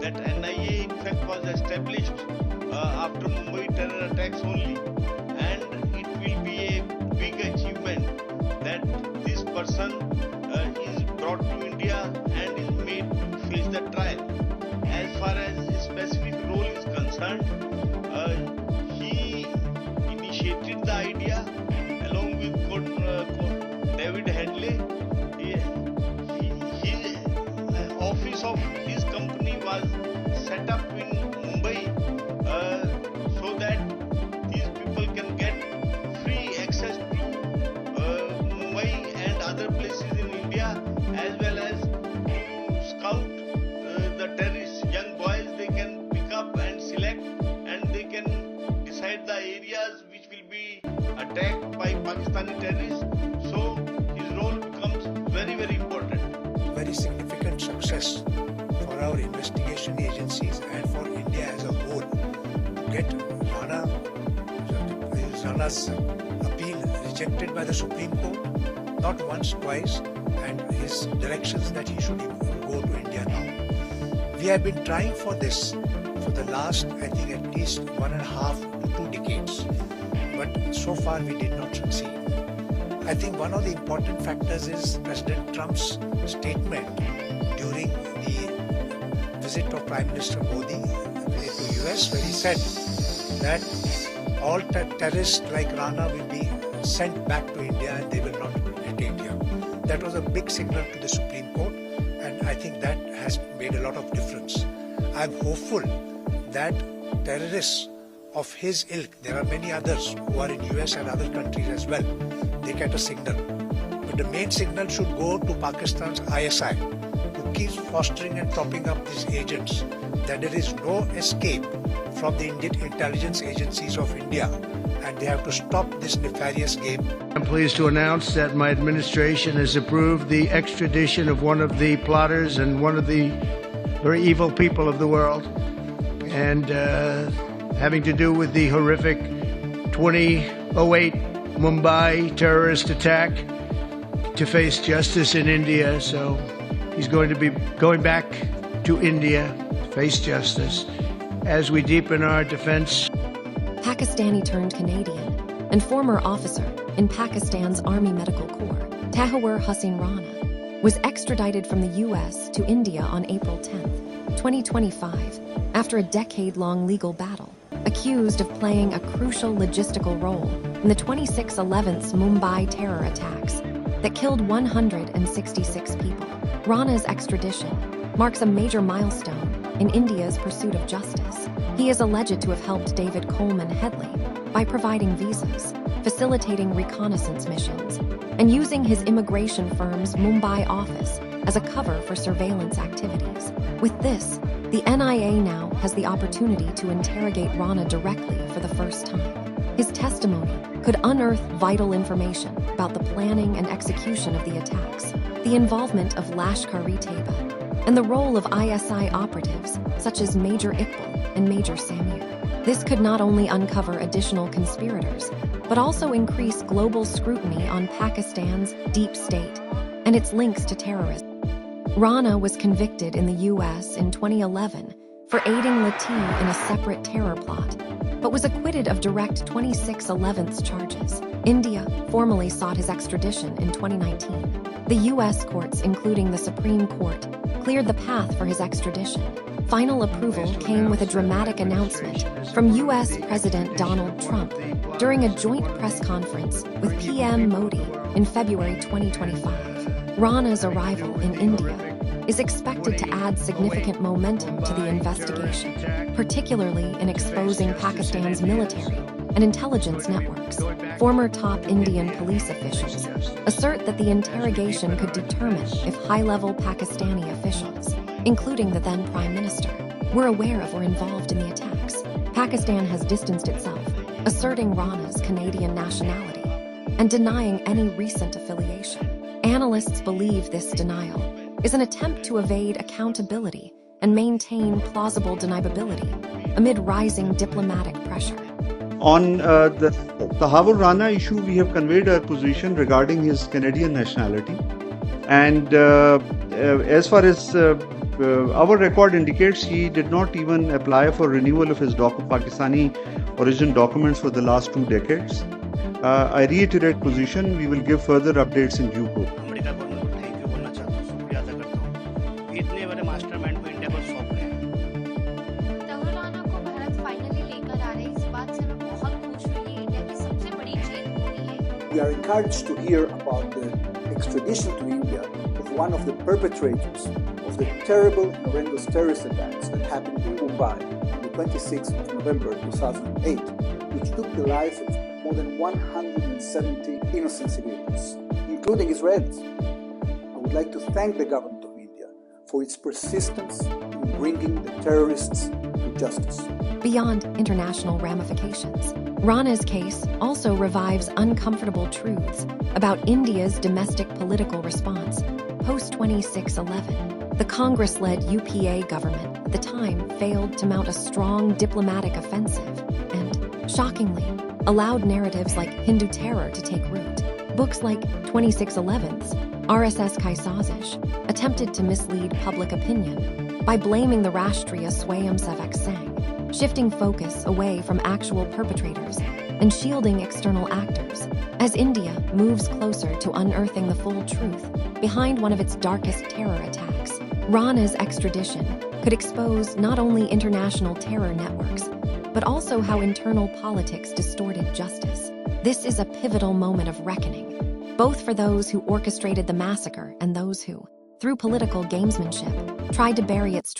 that NIA in fact was established after Mumbai terror attacks only, and it will be a big achievement that this person is brought to India and is made to face the trial. As far as his specific role is concerned, he initiated the idea along with David Headley. His office of his company was set up in Mumbai so that these people can get free access to Mumbai and other places in India, as well as to scout the terrorists. Young boys, they can pick up and select, and they can decide the areas which will be attacked by Pakistani terrorists. So his role becomes very, very important. Very significant success for our investigation agencies and for India as a whole to get Rana's appeal rejected by the Supreme Court, not once, twice, and his directions that he should go to India now. We have been trying for this for the last, I think, at least 1.5 to 2 decades, but so far we did not succeed. I think one of the important factors is President Trump's statement during the visit of Prime Minister Modi to US, where he said that all terrorists like Rana will be sent back to India and they will not be detained here. That was a big signal to the Supreme Court, and I think that has made a lot of difference. I'm hopeful that terrorists of his ilk, there are many others who are in US and other countries as well, they get a signal. But the main signal should go to Pakistan's ISI to keep fostering and topping up these agents, that there is no escape from the Indian intelligence agencies of India, and they have to stop this nefarious game. I'm pleased to announce that my administration has approved the extradition of one of the plotters and one of the very evil people of the world, and having to do with the horrific 2008 Mumbai terrorist attack, to face justice in India. So he's going to be going back to India to face justice as we deepen our defense. Pakistani turned Canadian and former officer in Pakistan's Army Medical Corps, Tahawwur Rana, was extradited from the US to India on April 10, 2025, after a decade-long legal battle, accused of playing a crucial logistical role in the 26/11 Mumbai terror attacks that killed 166 people. Rana's extradition marks a major milestone in India's pursuit of justice. He is alleged to have helped David Coleman Headley by providing visas, facilitating reconnaissance missions, and using his immigration firm's Mumbai office as a cover for surveillance activities. With this, the NIA now has the opportunity to interrogate Rana directly for the first time. His testimony could unearth vital information about the planning and execution of the attacks, the involvement of Lashkar-e-Taiba, and the role of ISI operatives such as Major Iqbal and Major Samir. This could not only uncover additional conspirators, but also increase global scrutiny on Pakistan's deep state and its links to terrorism. Rana was convicted in the US in 2011 for aiding Latif in a separate terror plot, but was acquitted of direct 26/11 charges. India formally sought his extradition in 2019. The US courts, including the Supreme Court, cleared the path for his extradition. Final approval came with a dramatic announcement from US President Donald Trump during a joint press conference with PM Modi in February 2025. Rana's arrival in India is expected to add significant momentum to the investigation, particularly in exposing Pakistan's military and intelligence networks. Former top Indian police officials assert that the interrogation could determine if high-level Pakistani officials, including the then Prime Minister, were aware of or involved in the attacks. Pakistan has distanced itself, asserting Rana's Canadian nationality and denying any recent affiliation. Analysts believe this denial is an attempt to evade accountability and maintain plausible deniability amid rising diplomatic pressure. On the Tahawwur Rana issue, we have conveyed our position regarding his Canadian nationality. And as far as our record indicates he did not even apply for renewal of his Pakistani origin documents for the last 2 decades. I reiterate position. We will give further updates in due course. America government को thank you बोलना चाहता हूँ, शुक्रिया अदा करता हूँ। इतने बड़े मास्टरमाइंड को इंडिया को सौंप रहे हैं। तहव्वुर राना को भारत फाइनली लेकर आ रहे हैं, इस बात से मैं बहुत खुश हुई। ये इंडिया की सबसे बड़ी जीत हो रही है। We are encouraged to hear about the extradition to India of one of the perpetrators of the terrible and horrendous terrorist attacks that happened in Mumbai on the 26th of November 2008, which took the life of more than 170 innocent civilians, including Israelis. I would like to thank the government of India for its persistence in bringing the terrorists to justice. Beyond international ramifications, Rana's case also revives uncomfortable truths about India's domestic political response post-2611. The Congress-led UPA government at the time failed to mount a strong diplomatic offensive and, shockingly, allowed narratives like Hindu terror to take root. Books like 2611's RSS Ki Sazish attempted to mislead public opinion by blaming the Rashtriya Swayamsevak Sangh, shifting focus away from actual perpetrators and shielding external actors. As India moves closer to unearthing the full truth behind one of its darkest terror attacks, Rana's extradition could expose not only international terror networks, but also how internal politics distorted justice. This is a pivotal moment of reckoning, both for those who orchestrated the massacre and those who, through political gamesmanship, tried to bury its